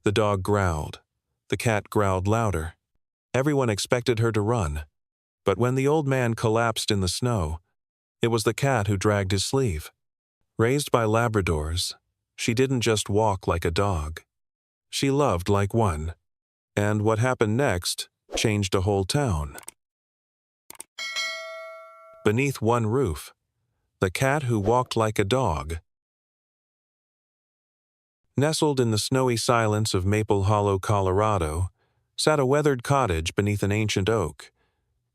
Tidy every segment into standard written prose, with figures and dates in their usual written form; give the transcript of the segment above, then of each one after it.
The dog growled. The cat growled louder. Everyone expected her to run. But when the old man collapsed in the snow, it was the cat who dragged his sleeve. Raised by Labradors, she didn't just walk like a dog. She loved like one. And what happened next changed a whole town. Beneath one roof, the cat who walked like a dog. Nestled in the snowy silence of Maple Hollow, Colorado, sat a weathered cottage beneath an ancient oak.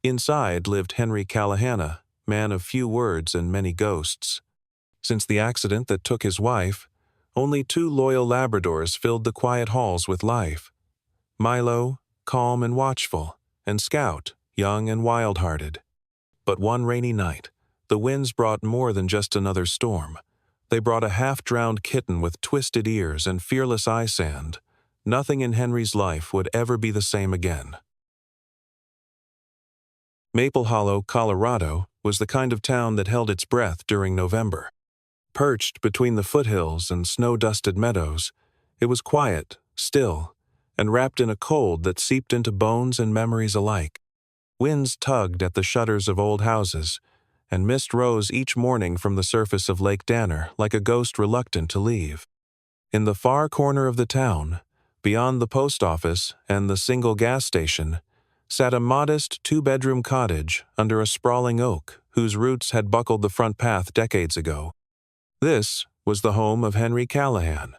Inside lived Henry Callahan, man of few words and many ghosts. Since the accident that took his wife, only 2 loyal Labradors filled the quiet halls with life. Milo, calm and watchful, and Scout, young and wild-hearted. But one rainy night, the winds brought more than just another storm. They brought a half-drowned kitten with twisted ears and fearless eye sand. Nothing in Henry's life would ever be the same again. Maple Hollow, Colorado, was the kind of town that held its breath during November. Perched between the foothills and snow-dusted meadows, it was quiet, still, and wrapped in a cold that seeped into bones and memories alike. Winds tugged at the shutters of old houses, and mist rose each morning from the surface of Lake Danner like a ghost reluctant to leave. In the far corner of the town, beyond the post office and the single gas station, sat a modest 2-bedroom cottage under a sprawling oak whose roots had buckled the front path decades ago. This was the home of Henry Callahan.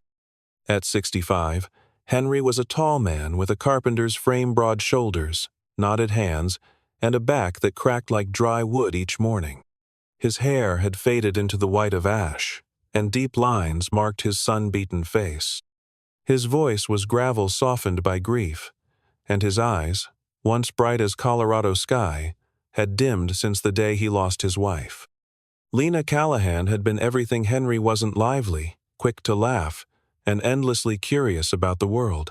At 65, Henry was a tall man with a carpenter's frame-broad shoulders, knotted hands, and a back that cracked like dry wood each morning. His hair had faded into the white of ash, and deep lines marked his sun-beaten face. His voice was gravel softened by grief, and his eyes, once bright as Colorado sky, had dimmed since the day he lost his wife. Lena Callahan had been everything Henry wasn't: lively, quick to laugh, and endlessly curious about the world.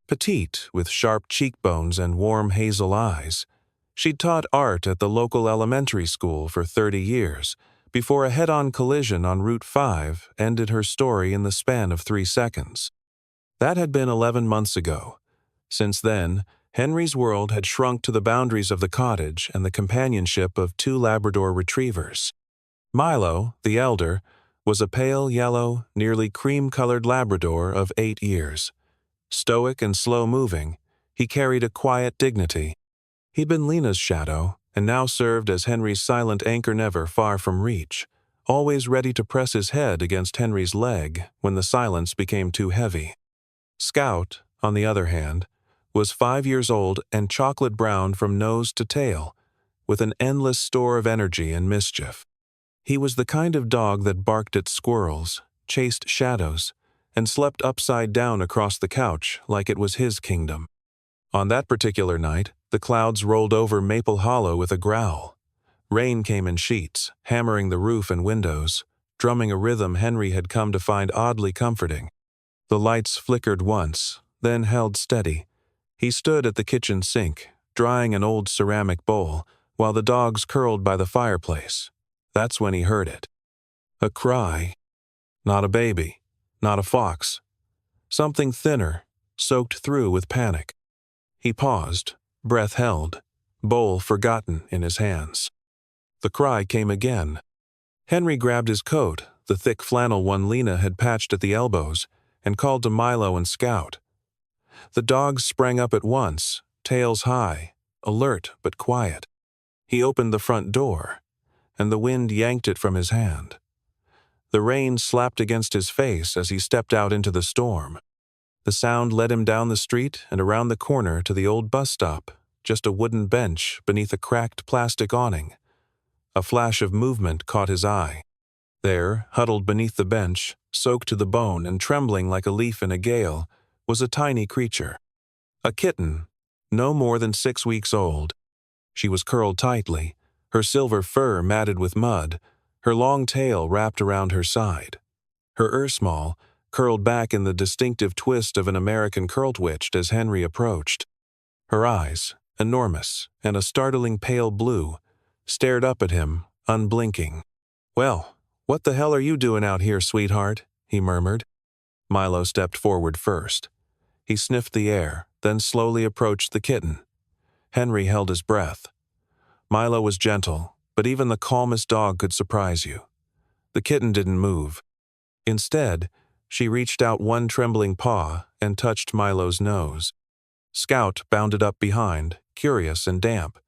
Petite, with sharp cheekbones and warm hazel eyes, she'd taught art at the local elementary school for 30 years, before a head-on collision on Route 5 ended her story in the span of 3 seconds. That had been 11 months ago. Since then, Henry's world had shrunk to the boundaries of the cottage and the companionship of 2 Labrador retrievers. Milo, the elder, was a pale yellow, nearly cream-colored Labrador of 8 years. Stoic and slow-moving, he carried a quiet dignity. He'd been Lena's shadow, and now served as Henry's silent anchor, never far from reach, always ready to press his head against Henry's leg when the silence became too heavy. Scout, on the other hand, was 5 years old and chocolate-brown from nose to tail, with an endless store of energy and mischief. He was the kind of dog that barked at squirrels, chased shadows, and slept upside down across the couch like it was his kingdom. On that particular night, the clouds rolled over Maple Hollow with a growl. Rain came in sheets, hammering the roof and windows, drumming a rhythm Henry had come to find oddly comforting. The lights flickered once, then held steady. He stood at the kitchen sink, drying an old ceramic bowl, while the dogs curled by the fireplace. That's when he heard it. A cry. Not a baby, not a fox. Something thinner, soaked through with panic. He paused, breath held, bowl forgotten in his hands. The cry came again. Henry grabbed his coat, the thick flannel one Lena had patched at the elbows, and called to Milo and Scout. The dogs sprang up at once, tails high, alert but quiet. He opened the front door, and the wind yanked it from his hand. The rain slapped against his face as he stepped out into the storm. The sound led him down the street and around the corner to the old bus stop, just a wooden bench beneath a cracked plastic awning. A flash of movement caught his eye. There, huddled beneath the bench, soaked to the bone and trembling like a leaf in a gale, was a tiny creature. A kitten, no more than 6 weeks old. She was curled tightly, her silver fur matted with mud, her long tail wrapped around her side. Her ursmall curled back in the distinctive twist of an American curltwitched as Henry approached. Her eyes, enormous and a startling pale blue, stared up at him, unblinking. "Well, what the hell are you doing out here, sweetheart?" he murmured. Milo stepped forward first. He sniffed the air, then slowly approached the kitten. Henry held his breath. Milo was gentle, but even the calmest dog could surprise you. The kitten didn't move. Instead, she reached out one trembling paw and touched Milo's nose. Scout bounded up behind, curious and damp.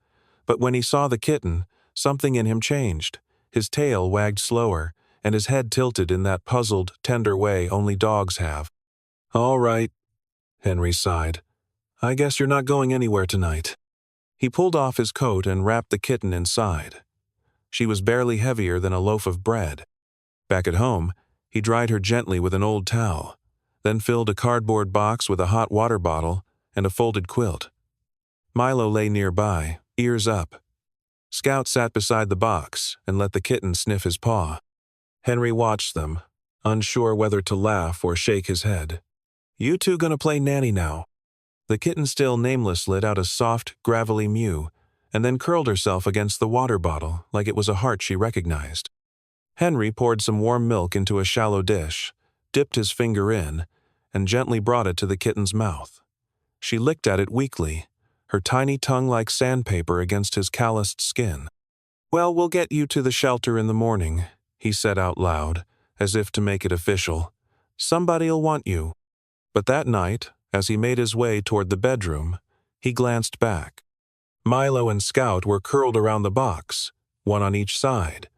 But when he saw the kitten, something in him changed. His tail wagged slower, and his head tilted in that puzzled, tender way only dogs have. "All right," Henry sighed. "I guess you're not going anywhere tonight." He pulled off his coat and wrapped the kitten inside. She was barely heavier than a loaf of bread. Back at home, he dried her gently with an old towel, then filled a cardboard box with a hot water bottle and a folded quilt. Milo lay nearby, ears up. Scout sat beside the box and let the kitten sniff his paw. Henry watched them, unsure whether to laugh or shake his head. "You two gonna play nanny now?" The kitten, still nameless, let out a soft, gravelly mew, and then curled herself against the water bottle like it was a heart she recognized. Henry poured some warm milk into a shallow dish, dipped his finger in, and gently brought it to the kitten's mouth. She licked at it weakly, her tiny tongue like sandpaper against his calloused skin. "Well, we'll get you to the shelter in the morning," he said out loud, as if to make it official. "Somebody'll want you." But that night, as he made his way toward the bedroom, he glanced back. Milo and Scout were curled around the box, one on each side,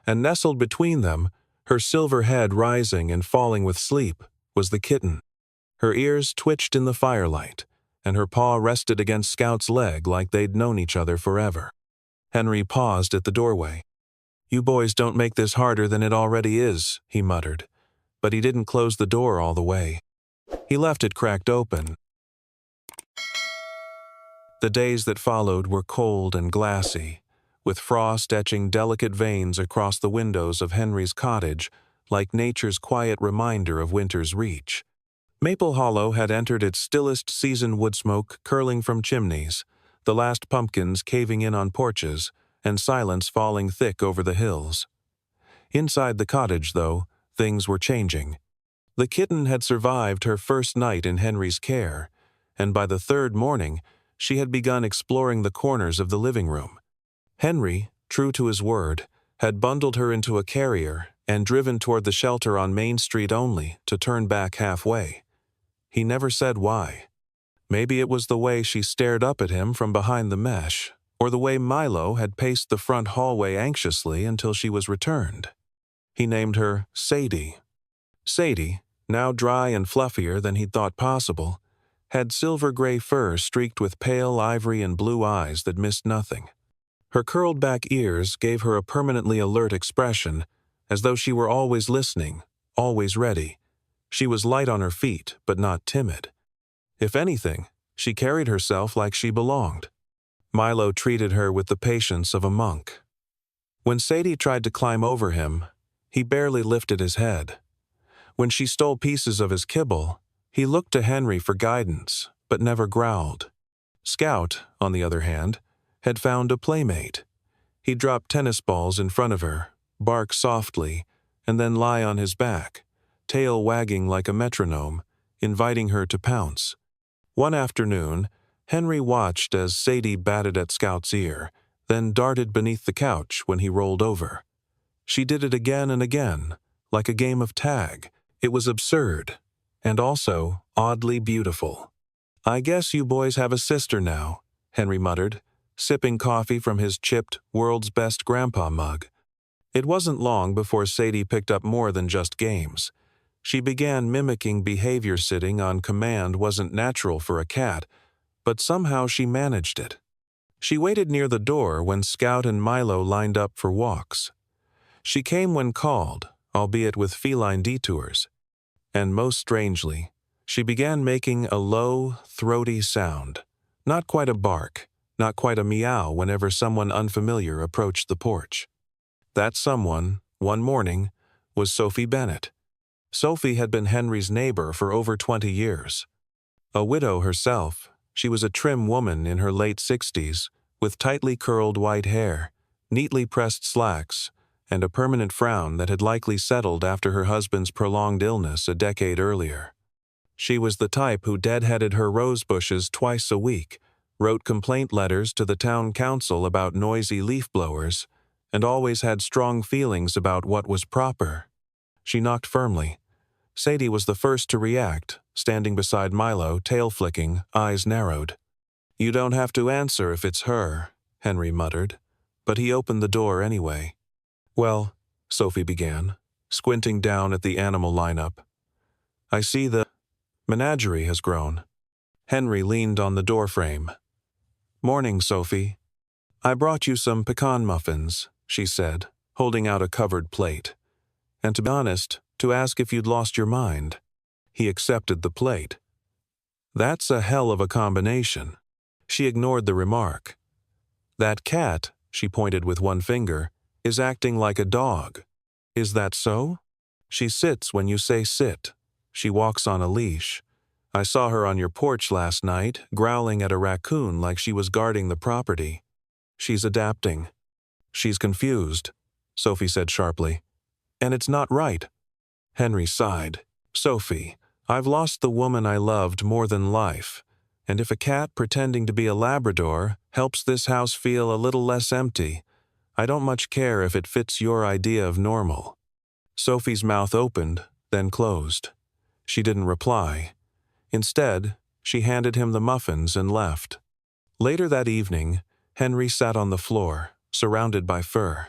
and nestled between them, her silver head rising and falling with sleep, was the kitten. Her ears twitched in the firelight, and her paw rested against Scout's leg like they'd known each other forever. Henry paused at the doorway. "You boys don't make this harder than it already is," he muttered, but he didn't close the door all the way. He left it cracked open. The days that followed were cold and glassy, with frost etching delicate veins across the windows of Henry's cottage, like nature's quiet reminder of winter's reach. Maple Hollow had entered its stillest season, wood smoke curling from chimneys, the last pumpkins caving in on porches, and silence falling thick over the hills. Inside the cottage, though, things were changing. The kitten had survived her first night in Henry's care, and by the third morning, she had begun exploring the corners of the living room. Henry, true to his word, had bundled her into a carrier and driven toward the shelter on Main Street only to turn back halfway. He never said why. Maybe it was the way she stared up at him from behind the mesh, or the way Milo had paced the front hallway anxiously until she was returned. He named her Sadie. Sadie, now dry and fluffier than he'd thought possible, had silver-gray fur streaked with pale ivory and blue eyes that missed nothing. Her curled-back ears gave her a permanently alert expression, as though she were always listening, always ready. She was light on her feet, but not timid. If anything, she carried herself like she belonged. Milo treated her with the patience of a monk. When Sadie tried to climb over him, he barely lifted his head. When she stole pieces of his kibble, he looked to Henry for guidance, but never growled. Scout, on the other hand, had found a playmate. He'd drop tennis balls in front of her, bark softly, and then lie on his back, tail wagging like a metronome, inviting her to pounce. One afternoon, Henry watched as Sadie batted at Scout's ear, then darted beneath the couch when he rolled over. She did it again and again, like a game of tag. It was absurd, and also oddly beautiful. "I guess you boys have a sister now," Henry muttered, sipping coffee from his chipped, world's best grandpa mug. It wasn't long before Sadie picked up more than just games. She began mimicking behavior. Sitting on command wasn't natural for a cat, but somehow she managed it. She waited near the door when Scout and Milo lined up for walks. She came when called, albeit with feline detours. And most strangely, she began making a low, throaty sound. Not quite a bark, not quite a meow whenever someone unfamiliar approached the porch. That someone, one morning, was Sophie Bennett. Sophie had been Henry's neighbor for over 20 years. A widow herself, she was a trim woman in her late 60s, with tightly curled white hair, neatly pressed slacks, and a permanent frown that had likely settled after her husband's prolonged illness a decade earlier. She was the type who deadheaded her rose bushes twice a week, wrote complaint letters to the town council about noisy leaf blowers, and always had strong feelings about what was proper. She knocked firmly. Sadie was the first to react, standing beside Milo, tail flicking, eyes narrowed. "You don't have to answer if it's her," Henry muttered, but he opened the door anyway. "Well," Sophie began, squinting down at the animal lineup, "I see the menagerie has grown." Henry leaned on the doorframe. "Morning, Sophie. I brought you some pecan muffins," she said, holding out a covered plate. "And to be honest, to ask if you'd lost your mind." He accepted the plate. "That's a hell of a combination." She ignored the remark. "That cat," she pointed with one finger, "is acting like a dog. Is that so? She sits when you say sit. She walks on a leash. I saw her on your porch last night, growling at a raccoon like she was guarding the property. She's adapting." "She's confused," Sophie said sharply. "And it's not right." Henry sighed. "Sophie, I've lost the woman I loved more than life, and if a cat pretending to be a Labrador helps this house feel a little less empty, I don't much care if it fits your idea of normal." Sophie's mouth opened, then closed. She didn't reply. Instead, she handed him the muffins and left. Later that evening, Henry sat on the floor, surrounded by fur.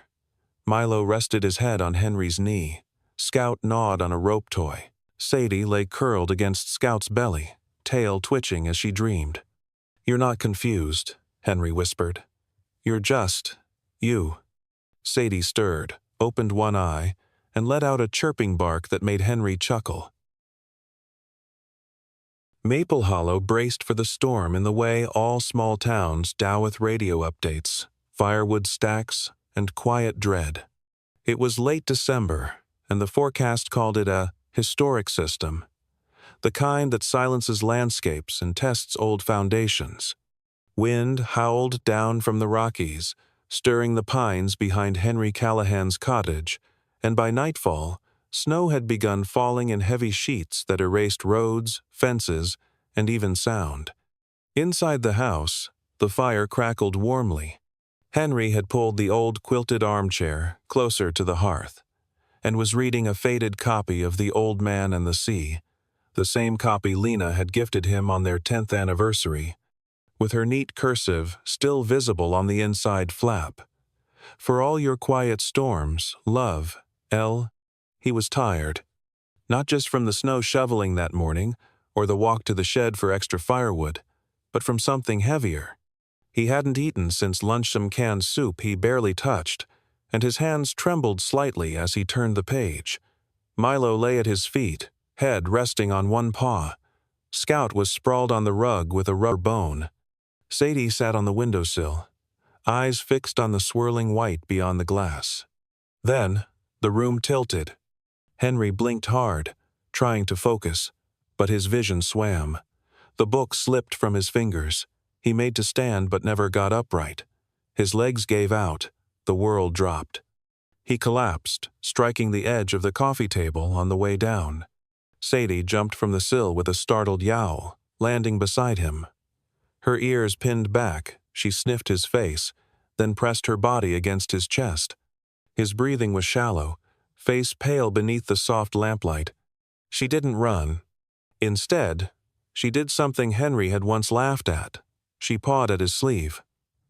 Milo rested his head on Henry's knee. Scout gnawed on a rope toy. Sadie lay curled against Scout's belly, tail twitching as she dreamed. "You're not confused," Henry whispered. "You're just you." Sadie stirred, opened one eye, and let out a chirping bark that made Henry chuckle. Maple Hollow braced for the storm in the way all small towns dow with radio updates, firewood stacks, and quiet dread. It was late December, and the forecast called it a historic system, the kind that silences landscapes and tests old foundations. Wind howled down from the Rockies, stirring the pines behind Henry Callahan's cottage, and by nightfall, snow had begun falling in heavy sheets that erased roads, fences, and even sound. Inside the house, the fire crackled warmly. Henry had pulled the old quilted armchair closer to the hearth, and was reading a faded copy of The Old Man and the Sea, the same copy Lena had gifted him on their 10th anniversary, with her neat cursive still visible on the inside flap. "For all your quiet storms, love, L." He was tired, not just from the snow shoveling that morning, or the walk to the shed for extra firewood, but from something heavier. He hadn't eaten since lunch some canned soup he barely touched, and his hands trembled slightly as he turned the page. Milo lay at his feet, head resting on one paw. Scout was sprawled on the rug with a rubber bone. Sadie sat on the windowsill, eyes fixed on the swirling white beyond the glass. Then, the room tilted. Henry blinked hard, trying to focus, but his vision swam. The book slipped from his fingers. He made to stand but never got upright. His legs gave out. The world dropped. He collapsed, striking the edge of the coffee table on the way down. Sadie jumped from the sill with a startled yowl, landing beside him. Her ears pinned back, she sniffed his face, then pressed her body against his chest. His breathing was shallow, face pale beneath the soft lamplight. She didn't run. Instead, she did something Henry had once laughed at. She pawed at his sleeve.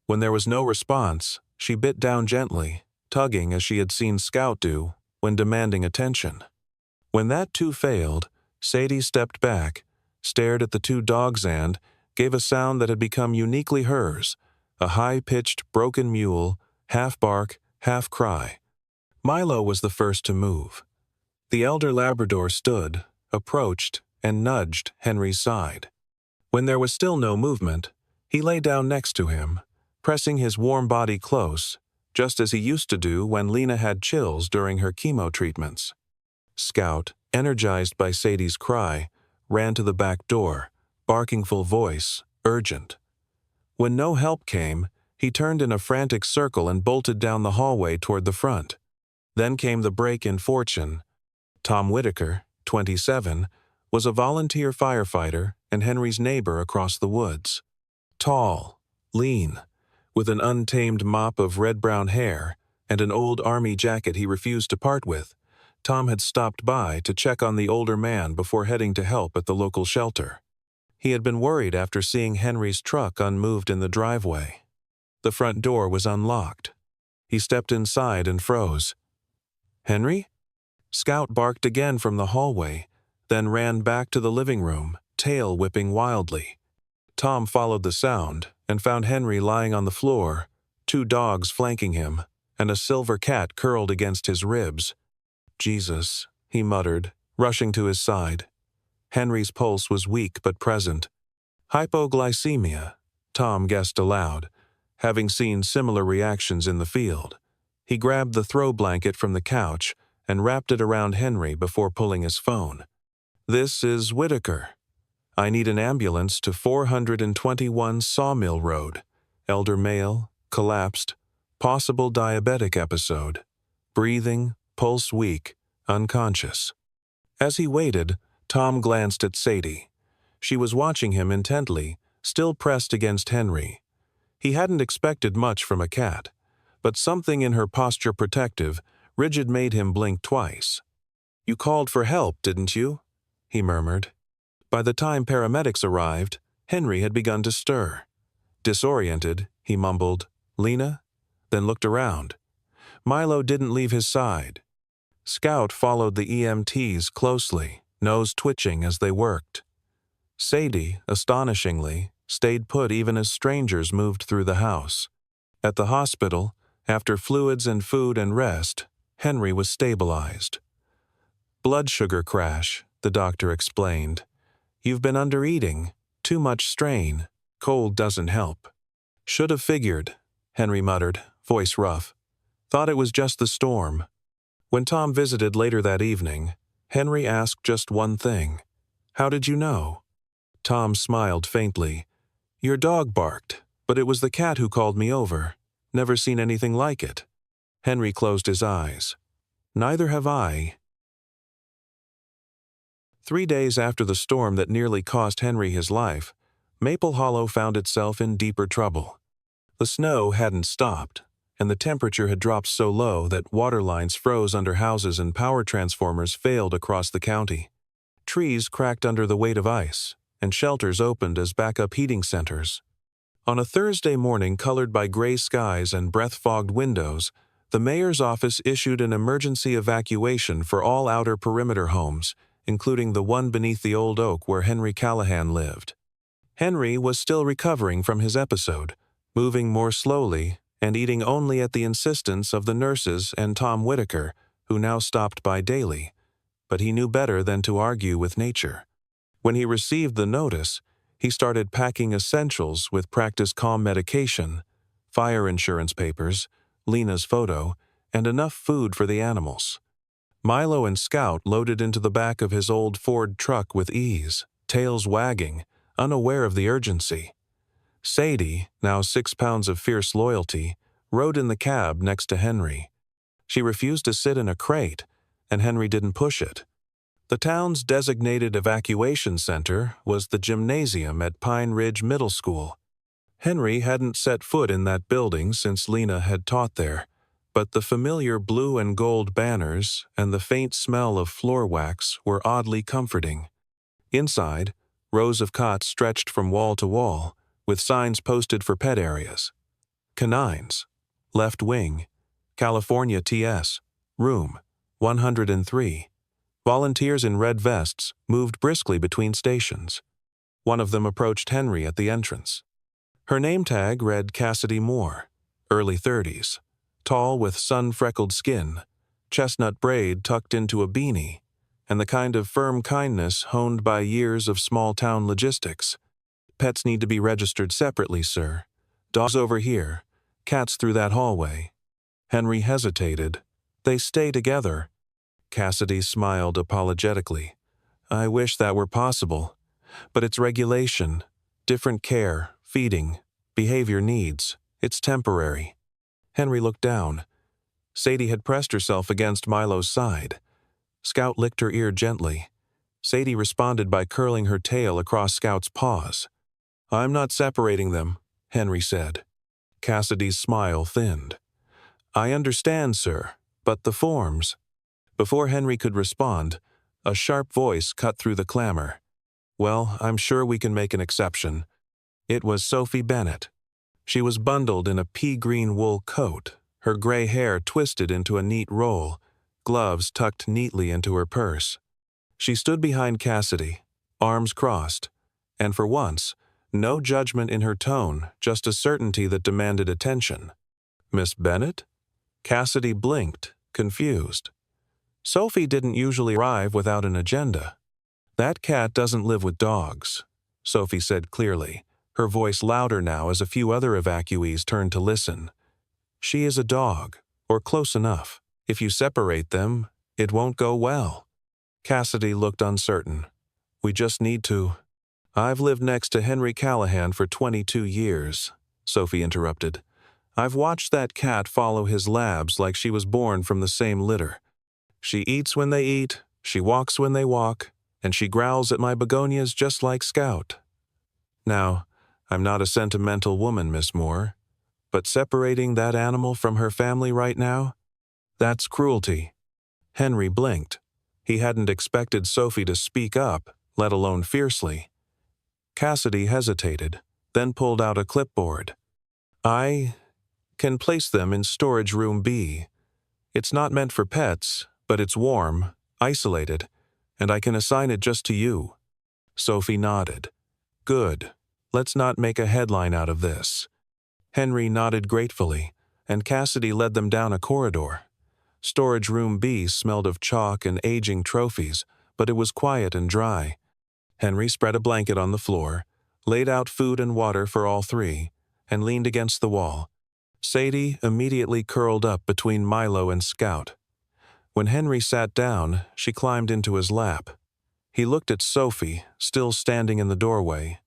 When there was no response, she bit down gently, tugging as she had seen Scout do when demanding attention. When that too failed, Sadie stepped back, stared at the two dogs and gave a sound that had become uniquely hers, a high-pitched, broken mule, half bark, half cry. Milo was the first to move. The elder Labrador stood, approached, and nudged Henry's side. When there was still no movement, he lay down next to him, pressing his warm body close, just as he used to do when Lena had chills during her chemo treatments. Scout, energized by Sadie's cry, ran to the back door, barking full voice, urgent. When no help came, he turned in a frantic circle and bolted down the hallway toward the front. Then came the break in fortune. Tom Whitaker, 27, was a volunteer firefighter and Henry's neighbor across the woods. Tall, lean, with an untamed mop of red-brown hair and an old army jacket he refused to part with, Tom had stopped by to check on the older man before heading to help at the local shelter. He had been worried after seeing Henry's truck unmoved in the driveway. The front door was unlocked. He stepped inside and froze. "Henry?" Scout barked again from the hallway, then ran back to the living room, tail whipping wildly. Tom followed the sound and found Henry lying on the floor, 2 dogs flanking him, and a silver cat curled against his ribs. "Jesus," he muttered, rushing to his side. Henry's pulse was weak but present. Hypoglycemia, Tom guessed aloud, having seen similar reactions in the field. He grabbed the throw blanket from the couch and wrapped it around Henry before pulling his phone. "This is Whitaker. I need an ambulance to 421 Sawmill Road. Elder male, collapsed, possible diabetic episode. Breathing, pulse weak, unconscious." As he waited, Tom glanced at Sadie. She was watching him intently, still pressed against Henry. He hadn't expected much from a cat, but something in her posture protective, rigid made him blink twice. "You called for help, didn't you?" he murmured. By the time paramedics arrived, Henry had begun to stir. Disoriented, he mumbled, "Lena?" then looked around. Milo didn't leave his side. Scout followed the EMTs closely, nose twitching as they worked. Sadie, astonishingly, stayed put even as strangers moved through the house. At the hospital, after fluids and food and rest, Henry was stabilized. "Blood sugar crash," the doctor explained. "You've been under-eating, too much strain, cold doesn't help." "Should have figured," Henry muttered, voice rough. "Thought it was just the storm." When Tom visited later that evening, Henry asked just one thing. "How did you know?" Tom smiled faintly. "Your dog barked, but it was the cat who called me over. Never seen anything like it." Henry closed his eyes. "Neither have I." 3 days after the storm that nearly cost Henry his life, Maple Hollow found itself in deeper trouble. The snow hadn't stopped, and the temperature had dropped so low that water lines froze under houses and power transformers failed across the county. Trees cracked under the weight of ice, and shelters opened as backup heating centers. On a Thursday morning colored by gray skies and breath-fogged windows, the mayor's office issued an emergency evacuation for all outer perimeter homes, including the one beneath the old oak where Henry Callahan lived. Henry was still recovering from his episode, moving more slowly and eating only at the insistence of the nurses and Tom Whitaker, who now stopped by daily. But he knew better than to argue with nature. When he received the notice, he started packing essentials with practice calm medication, fire insurance papers, Lena's photo, and enough food for the animals. Milo and Scout loaded into the back of his old Ford truck with ease, tails wagging, unaware of the urgency. Sadie, now 6 pounds of fierce loyalty, rode in the cab next to Henry. She refused to sit in a crate, and Henry didn't push it. The town's designated evacuation center was the gymnasium at Pine Ridge Middle School. Henry hadn't set foot in that building since Lena had taught there, but the familiar blue and gold banners and the faint smell of floor wax were oddly comforting. Inside, rows of cots stretched from wall to wall, with signs posted for pet areas. Canines, left wing, California TS, room 103. Volunteers in red vests moved briskly between stations. One of them approached Henry at the entrance. Her name tag read Cassidy Moore, early 30s, tall with sun-freckled skin, chestnut braid tucked into a beanie, and the kind of firm kindness honed by years of small-town logistics. "Pets need to be registered separately, sir. Dogs over here, cats through that hallway." Henry hesitated. "They stay together." Cassidy smiled apologetically. "I wish that were possible, but it's regulation, different care, feeding, behavior needs. It's temporary." Henry looked down. Sadie had pressed herself against Milo's side. Scout licked her ear gently. Sadie responded by curling her tail across Scout's paws. "I'm not separating them," Henry said. Cassidy's smile thinned. "I understand, sir, but the forms—" Before Henry could respond, a sharp voice cut through the clamor. "Well, I'm sure we can make an exception." It was Sophie Bennett. She was bundled in a pea-green wool coat, her gray hair twisted into a neat roll, gloves tucked neatly into her purse. She stood behind Cassidy, arms crossed, and for once, no judgment in her tone, just a certainty that demanded attention. "Miss Bennett?" Cassidy blinked, confused. Sophie didn't usually arrive without an agenda. "That cat doesn't live with dogs," Sophie said clearly, her voice louder now as a few other evacuees turned to listen. "She is a dog, or close enough. If you separate them, it won't go well." Cassidy looked uncertain. "We just need to—" "I've lived next to Henry Callahan for 22 years, Sophie interrupted. "I've watched that cat follow his labs like she was born from the same litter. She eats when they eat, she walks when they walk, and she growls at my begonias just like Scout. Now, I'm not a sentimental woman, Miss Moore, but separating that animal from her family right now? That's cruelty." Henry blinked. He hadn't expected Sophie to speak up, let alone fiercely. Cassidy hesitated, then pulled out a clipboard. "I can place them in storage room B. It's not meant for pets, but it's warm, isolated, and I can assign it just to you." Sophie nodded. "Good. Let's not make a headline out of this." Henry nodded gratefully, and Cassidy led them down a corridor. Storage room B smelled of chalk and aging trophies, but it was quiet and dry. Henry spread a blanket on the floor, laid out food and water for all three, and leaned against the wall. Sadie immediately curled up between Milo and Scout. When Henry sat down, she climbed into his lap. He looked at Sophie, still standing in the doorway.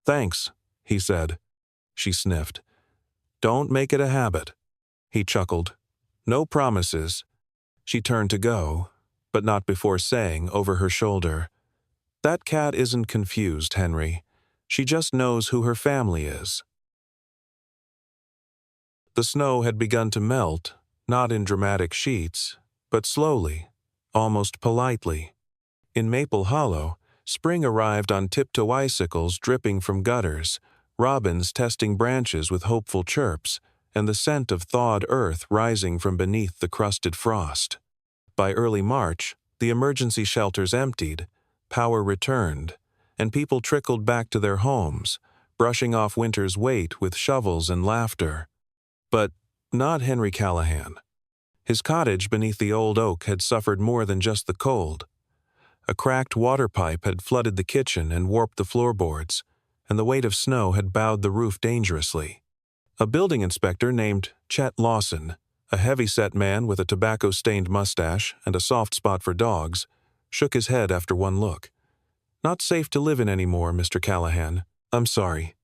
"Thanks," he said. She sniffed. "Don't make it a habit." He chuckled. "No promises." She turned to go, but not before saying over her shoulder, "That cat isn't confused, Henry. She just knows who her family is." The snow had begun to melt, not in dramatic sheets, but slowly, almost politely. In Maple Hollow, spring arrived on tiptoe icicles dripping from gutters, robins testing branches with hopeful chirps, and the scent of thawed earth rising from beneath the crusted frost. By early March, the emergency shelters emptied, power returned, and people trickled back to their homes, brushing off winter's weight with shovels and laughter. But not Henry Callahan. His cottage beneath the old oak had suffered more than just the cold. A cracked water pipe had flooded the kitchen and warped the floorboards, and the weight of snow had bowed the roof dangerously. A building inspector named Chet Lawson, a heavy-set man with a tobacco-stained mustache and a soft spot for dogs, shook his head after one look. "Not safe to live in anymore, Mr. Callahan. I'm sorry."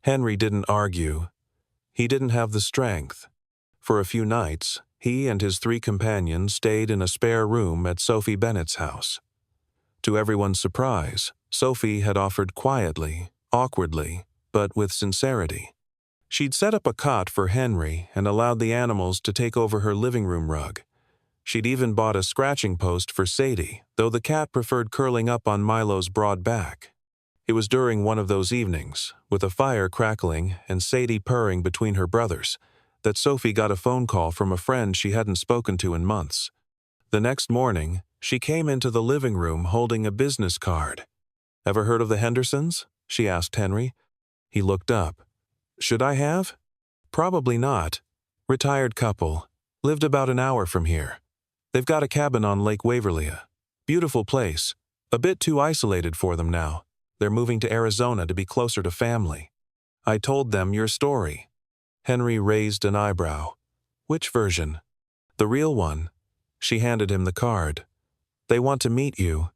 Henry didn't argue. He didn't have the strength. For a few nights, he and his 3 companions stayed in a spare room at Sophie Bennett's house. To everyone's surprise, Sophie had offered quietly, awkwardly, but with sincerity. She'd set up a cot for Henry and allowed the animals to take over her living room rug. She'd even bought a scratching post for Sadie, though the cat preferred curling up on Milo's broad back. It was during one of those evenings, with a fire crackling and Sadie purring between her brothers, that Sophie got a phone call from a friend she hadn't spoken to in months. The next morning, she came into the living room holding a business card. "Ever heard of the Hendersons?" she asked Henry. He looked up. "Should I have?" "Probably not. Retired couple. Lived about an hour from here. They've got a cabin on Lake Waverly. Beautiful place. A bit too isolated for them now. They're moving to Arizona to be closer to family. I told them your story." Henry raised an eyebrow. "Which version?" "The real one." She handed him the card. "They want to meet you."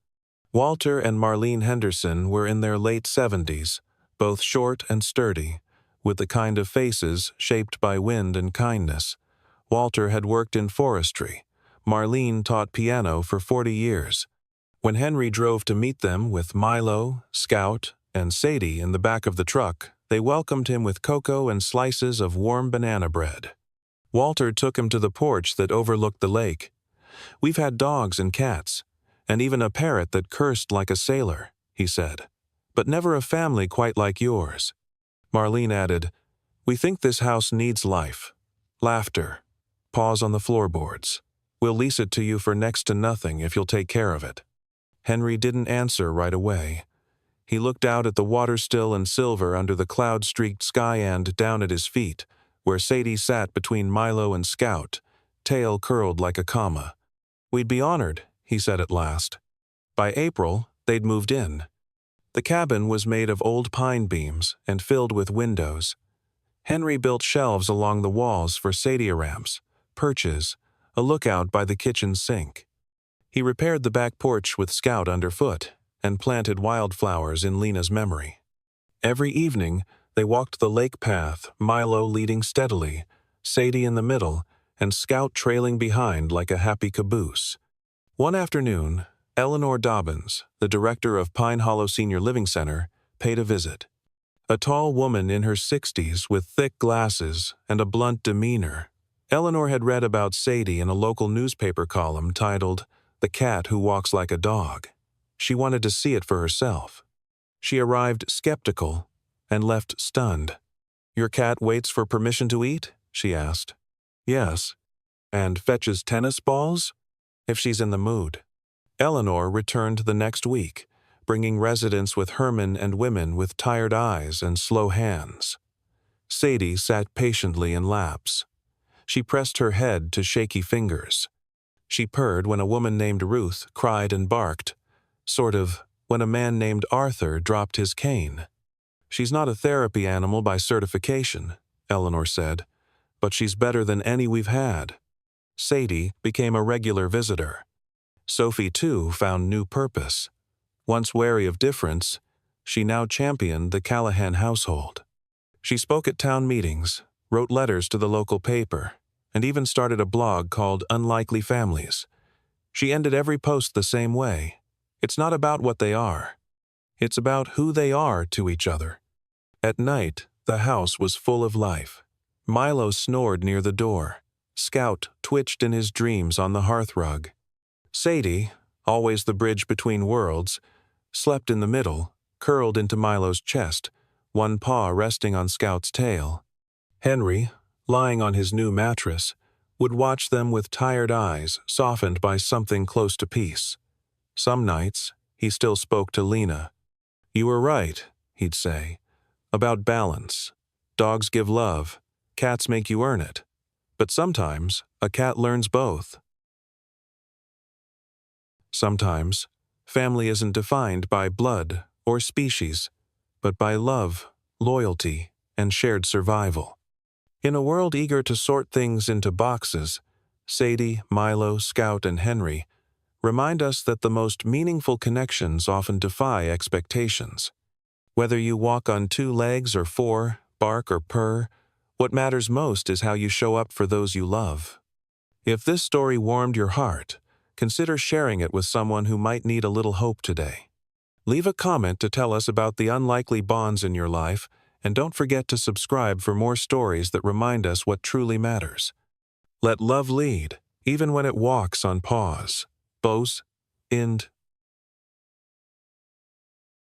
Walter and Marlene Henderson were in their late 70s, both short and sturdy, with the kind of faces shaped by wind and kindness. Walter had worked in forestry. Marlene taught piano for 40 years. When Henry drove to meet them with Milo, Scout, and Sadie in the back of the truck, they welcomed him with cocoa and slices of warm banana bread. Walter took him to the porch that overlooked the lake. "We've had dogs and cats, and even a parrot that cursed like a sailor," he said, "but never a family quite like yours." Marlene added, "We think this house needs life, laughter, paws on the floorboards. We'll lease it to you for next to nothing if you'll take care of it." Henry didn't answer right away. He looked out at the water still and silver under the cloud-streaked sky and down at his feet, where Sadie sat between Milo and Scout, tail curled like a comma. "We'd be honored," he said at last. By April, they'd moved in. The cabin was made of old pine beams and filled with windows. Henry built shelves along the walls for Sadie-ramps, perches, a lookout by the kitchen sink. He repaired the back porch with Scout underfoot and planted wildflowers in Lena's memory. Every evening, they walked the lake path, Milo leading steadily, Sadie in the middle, and Scout trailing behind like a happy caboose. One afternoon, Eleanor Dobbins, the director of Pine Hollow Senior Living Center, paid a visit. A tall woman in her 60s with thick glasses and a blunt demeanor. Eleanor had read about Sadie in a local newspaper column titled, "The Cat Who Walks Like a Dog." She wanted to see it for herself. She arrived skeptical and left stunned. "Your cat waits for permission to eat?" she asked. "Yes." "And fetches tennis balls?" "If she's in the mood." Eleanor returned the next week, bringing residents with Herman and women with tired eyes and slow hands. Sadie sat patiently in laps. She pressed her head to shaky fingers. She purred when a woman named Ruth cried and barked, sort of when a man named Arthur dropped his cane. "She's not a therapy animal by certification," Eleanor said, "but she's better than any we've had." Sadie became a regular visitor. Sophie, too, found new purpose. Once wary of difference, she now championed the Callahan household. She spoke at town meetings, wrote letters to the local paper, and even started a blog called Unlikely Families. She ended every post the same way. It's not about what they are. It's about who they are to each other. At night, the house was full of life. Milo snored near the door. Scout twitched in his dreams on the hearthrug. Sadie, always the bridge between worlds, slept in the middle, curled into Milo's chest, one paw resting on Scout's tail. Henry, lying on his new mattress, would watch them with tired eyes softened by something close to peace. Some nights, he still spoke to Lena. "You were right," he'd say, "about balance. Dogs give love, cats make you earn it. But sometimes, a cat learns both." Sometimes, family isn't defined by blood or species, but by love, loyalty, and shared survival. In a world eager to sort things into boxes, Sadie, Milo, Scout, and Henry remind us that the most meaningful connections often defy expectations. Whether you walk on 2 legs or 4, bark or purr, what matters most is how you show up for those you love. If this story warmed your heart, consider sharing it with someone who might need a little hope today. Leave a comment to tell us about the unlikely bonds in your life, and don't forget to subscribe for more stories that remind us what truly matters. Let love lead, even when it walks on paws. Paws, end.